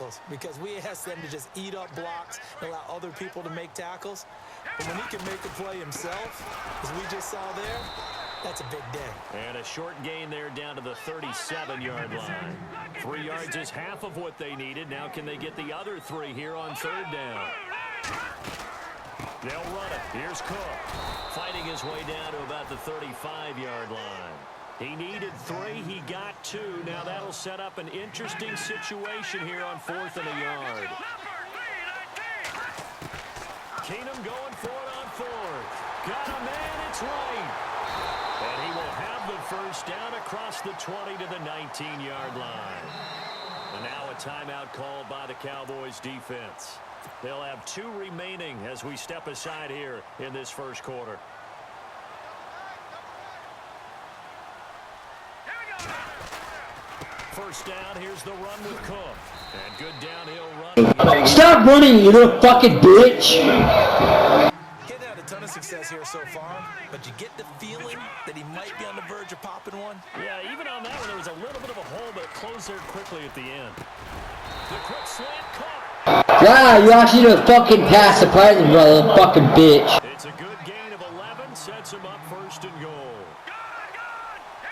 tackles because we ask them to just eat up blocks and allow other people to make tackles. But when he can make a play himself, as we just saw there, that's a big day. And a short gain there down to the 37-yard line. 3 yards is half of what they needed. Now can they get the other 3 here on third down? They'll run it. Here's Cook, fighting his way down to about the 35-yard line. He needed 3. He got 2. Now that'll set up an interesting situation here on 4th and a yard. Keenum going for it on 4th. Got a man. It's right. And he will have the first down across the 20 to the 19-yard line. And now a timeout called by the Cowboys defense. They'll have 2 remaining as we step aside here in this first quarter. First down, here's the run with Cook. And good downhill run. Stop running, you little fucking bitch! Getting had a ton of success here so far, but you get the feeling that he might be on the verge of popping one. Yeah, even on that one, there was a little bit of a hole, but it closed there quickly at the end. The quick slant caught. Wow, you actually did a fucking pass, surprising, brother, fucking bitch. It's a good gain of 11, sets him up first and goal.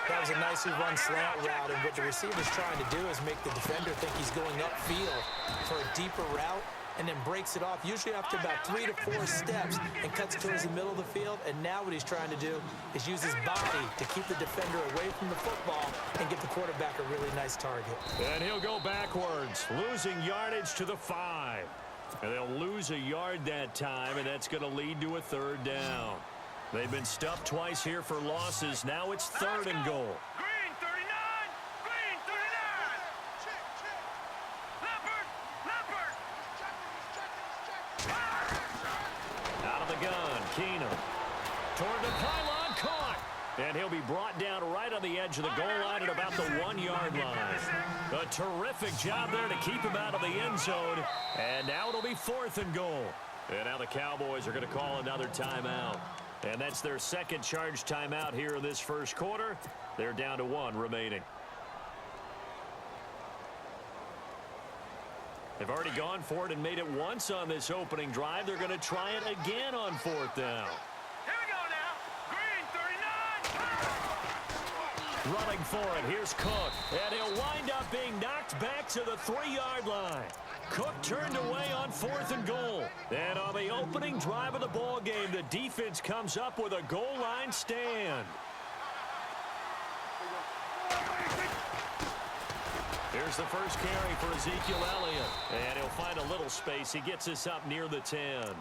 That was a nicely run slant route, and what the receiver's trying to do is make the defender think he's going upfield for a deeper route, and then breaks it off, usually after about 3 to 4 steps, and cuts towards the middle of the field. And now what he's trying to do is use his body to keep the defender away from the football and get the quarterback a really nice target. And he'll go backwards, losing yardage to the 5. And they'll lose a yard that time, and that's going to lead to a third down. They've been stuffed twice here for losses. Now it's 3rd and goal. Green 39! Green 39! Check, check. Leopard! Leopard! Out of the gun, Keenum. Toward the pylon, caught. And he'll be brought down right on the edge of the goal line at about the 1-yard line. A terrific job there to keep him out of the end zone. And now it'll be 4th and goal. And now the Cowboys are going to call another timeout. And that's their second charge timeout here in this first quarter. They're down to 1 remaining. They've already gone for it and made it once on this opening drive. They're going to try it again on 4th down. Here we go now. Green 39! Running for it. Here's Cook. And he'll wind up being knocked back to the 3-yard line. Cook turned away on 4th and goal. And on the opening drive of the ball game, the defense comes up with a goal line stand. Here's the first carry for Ezekiel Elliott. And he'll find a little space. He gets us up near the 10.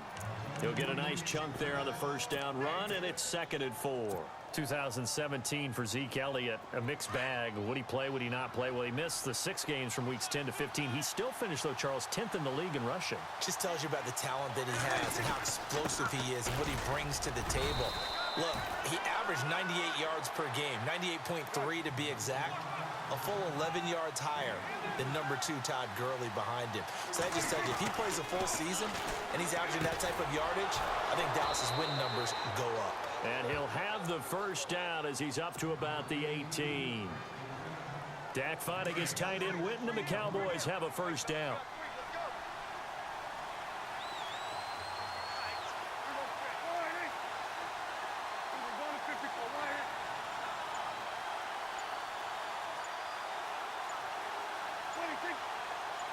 He'll get a nice chunk there on the first down run, and it's 2nd and 4. 2017 for Zeke Elliott, a mixed bag. Would he play, would he not play? Well, he missed the 6 games from weeks 10 to 15. He still finished, though, Charles, 10th in the league in rushing. Just tells you about the talent that he has and how explosive he is and what he brings to the table. Look, he averaged 98 yards per game, 98.3 to be exact. A full 11 yards higher than number 2 Todd Gurley behind him. So that just tells you, if he plays a full season and he's averaging that type of yardage, I think Dallas's win numbers go up. And he'll have the first down as he's up to about the 18. Dak fighting his tight end Witten, and the Cowboys have a first down.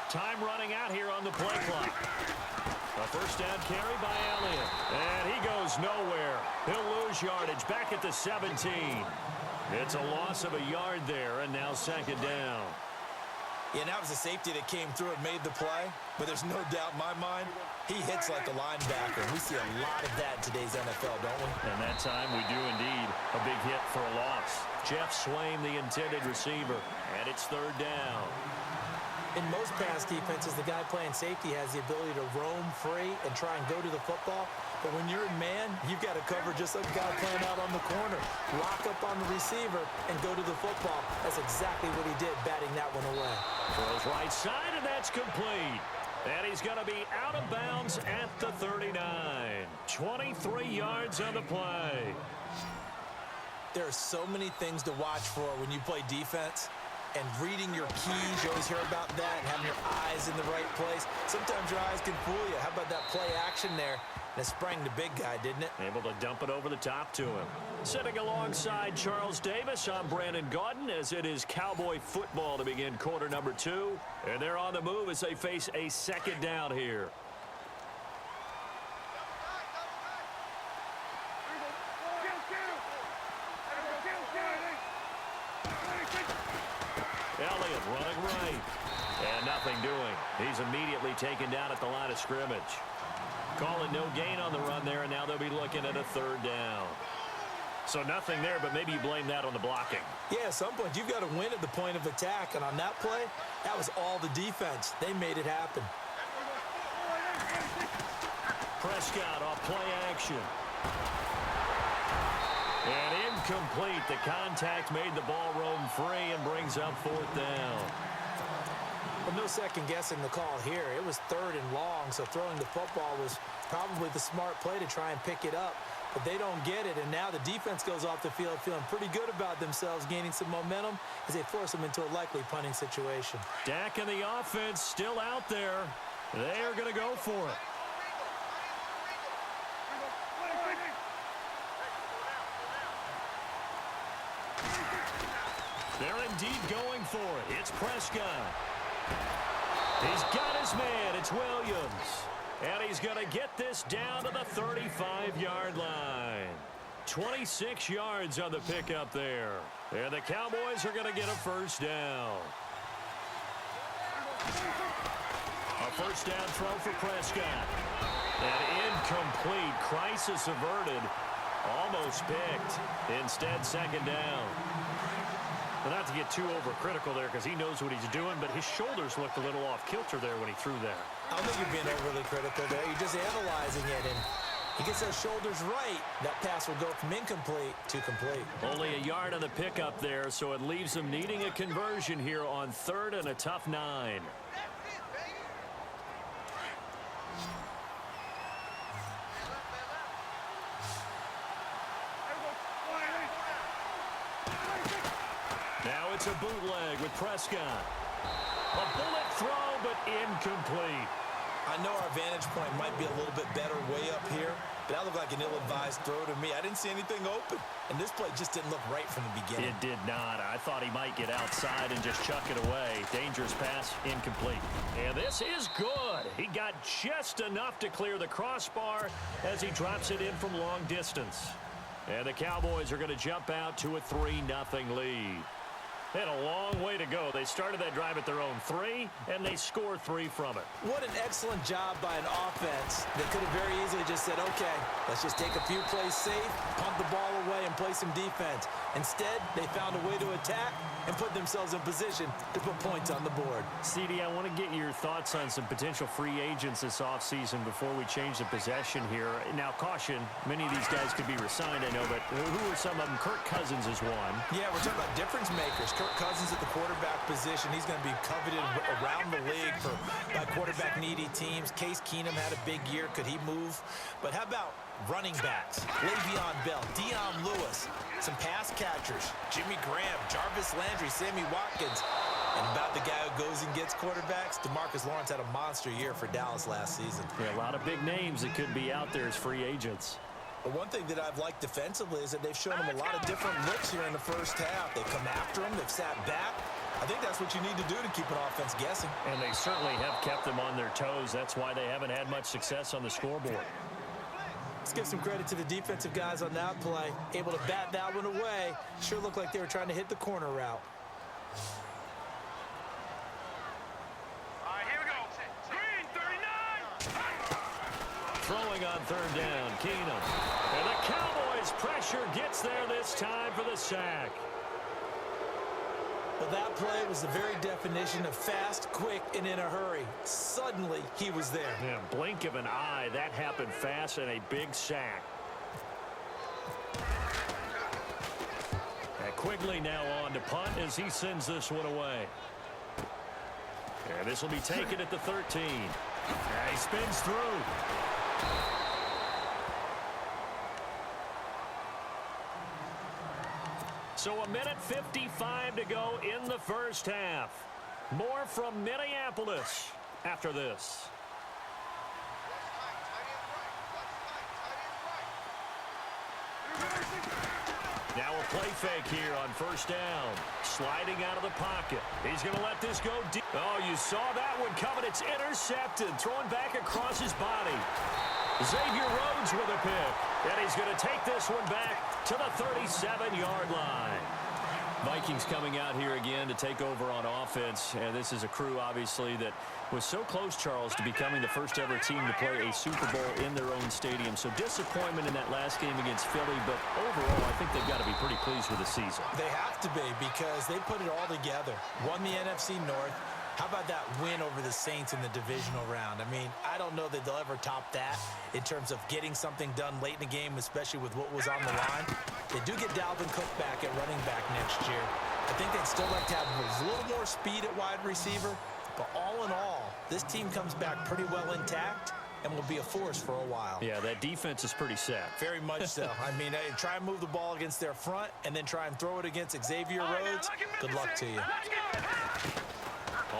Time running out here on the play clock. A first down carry by Elliott. And he goes nowhere. He'll lose yardage back at the 17. It's a loss of a yard there, and now 2nd down. Yeah, and that was a safety that came through and made the play. But there's no doubt in my mind, he hits like a linebacker. We see a lot of that in today's NFL, don't we? And that time we do indeed. A big hit for a loss. Jeff Swain, the intended receiver. And it's 3rd down. In most pass defenses, the guy playing safety has the ability to roam free and try and go to the football. But when you're in man, you've got to cover just like a guy playing out on the corner. Lock up on the receiver and go to the football. That's exactly what he did, batting that one away. Throws right side, and that's complete. And he's going to be out of bounds at the 39. 23 yards on the play. There are so many things to watch for when you play defense. and reading your keys. You always hear about that, and having your eyes in the right place. Sometimes your eyes can fool you. How about that play action there? And it sprang the big guy, didn't it? Able to dump it over the top to him. Sitting alongside Charles Davis, I'm Brandon Gaudin, as it is Cowboy football to begin quarter number 2. And they're on the move as they face a second down here. Elliott running right. And nothing doing. He's immediately taken down at the line of scrimmage. Calling no gain on the run there, and now they'll be looking at a third down. So nothing there, but maybe you blame that on the blocking. Yeah, at some point, you've got to win at the point of attack. And on that play, that was all the defense. They made it happen. Prescott off play action. And incomplete. The contact made the ball roam free and brings up fourth down. Well, no second guessing the call here. It was third and long, so throwing the football was probably the smart play to try and pick it up. But they don't get it, and now the defense goes off the field feeling pretty good about themselves, gaining some momentum as they force them into a likely punting situation. Dak and the offense still out there. They are going to go for it. They're indeed going for it. It's Prescott. He's got his man. It's Williams. And he's going to get this down to the 35-yard line. 26 yards on the pickup there. And the Cowboys are going to get a first down. A first down throw for Prescott. And incomplete. Crisis averted. Almost picked. Instead, second down. Well, not to get too overcritical there because he knows what he's doing, but his shoulders looked a little off kilter there when he threw that. I don't think you're being overly critical there. You're just analyzing it, and he gets those shoulders right. That pass will go from incomplete to complete. Only a yard on the pickup there, so it leaves them needing a conversion here on third and a tough 9. Now it's a bootleg with Prescott. A bullet throw, but incomplete. I know our vantage point might be a little bit better way up here, but that looked like an ill-advised throw to me. I didn't see anything open, and this play just didn't look right from the beginning. It did not. I thought he might get outside and just chuck it away. Dangerous pass, incomplete. And this is good. He got just enough to clear the crossbar as he drops it in from long distance. And the Cowboys are going to jump out to a 3-0 lead. They had a long way to go. They started that drive at their own 3, and they scored 3 from it. What an excellent job by an offense that could have very easily just said, okay, let's just take a few plays safe, punt the ball away, and play some defense. Instead, they found a way to attack and put themselves in position to put points on the board. CD, I want to get your thoughts on some potential free agents this offseason before we change the possession here. Now, caution, many of these guys could be re-signed, I know, but who are some of them? Kirk Cousins is one. Yeah, we're talking about difference makers. Kirk Cousins at the quarterback position. He's going to be coveted around the league by quarterback-needy teams. Case Keenum had a big year. Could he move? But how about running backs? Le'Veon Bell, Dion Lewis, some pass catchers, Jimmy Graham, Jarvis Landry, Sammy Watkins. And about the guy who goes and gets quarterbacks, DeMarcus Lawrence had a monster year for Dallas last season. Yeah, a lot of big names that could be out there as free agents. But one thing that I've liked defensively is that they've shown them a lot of different looks here in the first half. They've come after them. They've sat back. I think that's what you need to do to keep an offense guessing. And they certainly have kept them on their toes. That's why they haven't had much success on the scoreboard. Let's give some credit to the defensive guys on that play. Able to bat that one away. Sure looked like they were trying to hit the corner route. All right, here we go. Green, 39. Throwing on third down, Keenum. And the Cowboys' pressure gets there this time for the sack. Well, that play was the very definition of fast, quick, and in a hurry. Suddenly, he was there. Yeah, blink of an eye. That happened fast and a big sack. And Quigley now on to punt as he sends this one away. And this will be taken at the 13. And he spins through. So 1:55 to go in the first half. More from Minneapolis after this. Now a play fake here on first down. Sliding out of the pocket. He's going to let this go deep. Oh, you saw that one coming. It's intercepted. Throwing back across his body. Xavier Rhodes with a pick. And he's going to take this one back to the 37-yard line. Vikings coming out here again to take over on offense. And this is a crew, obviously, that was so close, Charles, to becoming the first ever team to play a Super Bowl in their own stadium. So disappointment in that last game against Philly, but overall, I think they've got to be pretty pleased with the season. They have to be because they put it all together. Won the NFC North. How about that win over the Saints in the divisional round? I mean, I don't know that they'll ever top that in terms of getting something done late in the game, especially with what was on the line. They do get Dalvin Cook back at running back next year. I think they'd still like to have a little more speed at wide receiver. But all in all, this team comes back pretty well intact and will be a force for a while. Yeah, that defense is pretty set. Very much so. I mean, try and move the ball against their front and then try and throw it against Xavier Rhodes. Good luck to you.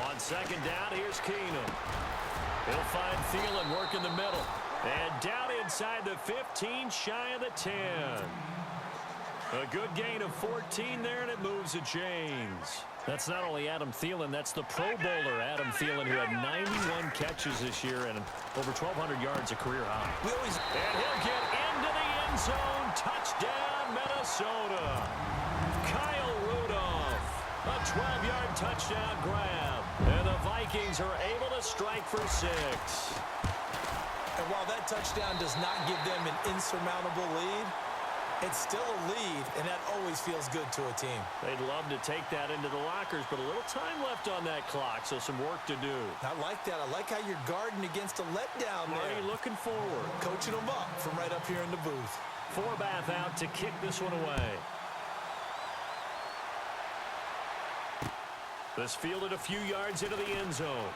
On second down, here's Keenum. He'll find Thielen working the middle. And down inside the 15, shy of the 10. A good gain of 14 there, and it moves the chains. That's not only Adam Thielen, that's the Pro Bowler Adam Thielen, who had 91 catches this year and over 1,200 yards, a career high. And he'll get into the end zone. Touchdown, Minnesota. Kyle Rudolph, a 12-yard touchdown grab. And the Vikings are able to strike for 6. And while that touchdown does not give them an insurmountable lead, it's still a lead, and that always feels good to a team. They'd love to take that into the lockers, but a little time left on that clock, so some work to do. I like that. I like how you're guarding against a letdown there. Are you looking forward? Coaching them up from right up here in the booth. Forbath out to kick this one away. This fielded a few yards into the end zone.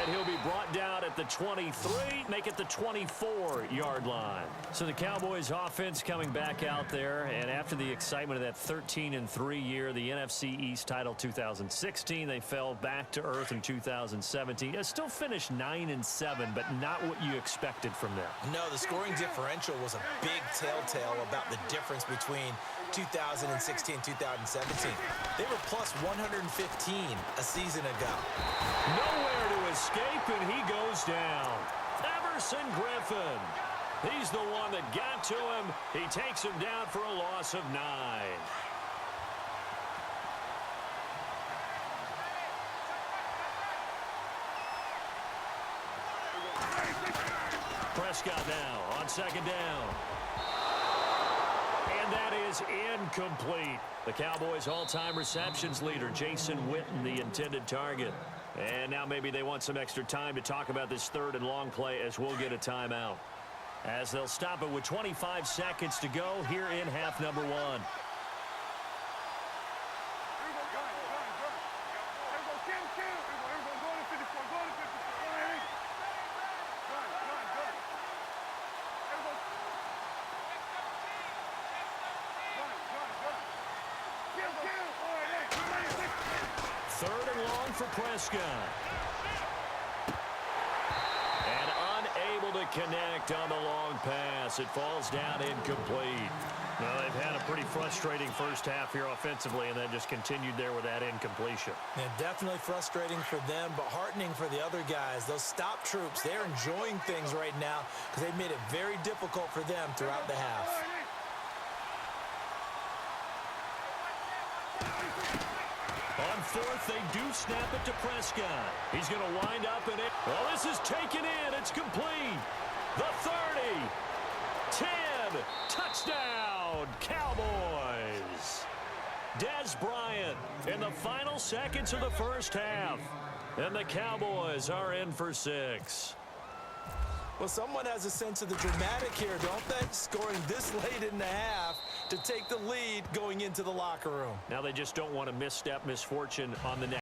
And he'll be brought down at the 23, make it the 24-yard line. So the Cowboys offense coming back out there, and after the excitement of that 13-3 year, the NFC East title 2016, they fell back to earth in 2017. They still finished 9-7, but not what you expected from them. No, the scoring differential was a big telltale about the difference between 2016 and 2017. They were plus 115 a season ago. Nowhere to escape, and he goes down. Everson Griffin. He's the one that got to him. He takes him down for a loss of 9. Prescott now on second down. And that is incomplete. The Cowboys' all-time receptions leader, Jason Witten, the intended target. And now maybe they want some extra time to talk about this third and long play, as we'll get a timeout. As they'll stop it with 25 seconds to go here in half number 1. Third and long for Prescott. And unable to connect on the long pass. It falls down incomplete. Well, they've had a pretty frustrating first half here offensively, and that just continued there with that incompletion. Yeah, definitely frustrating for them, but heartening for the other guys. Those stop troops, they're enjoying things right now because they made it very difficult for them throughout the half. On fourth, they do snap it to Prescott. He's going to wind up in it. Well, this is taken in. It's complete. The 30. 10. Touchdown, Cowboys. Dez Bryant in the final seconds of the first half. And the Cowboys are in for 6. Well, someone has a sense of the dramatic here, don't they? Scoring this late in the half to take the lead going into the locker room. Now they just don't want to misstep misfortune on the next.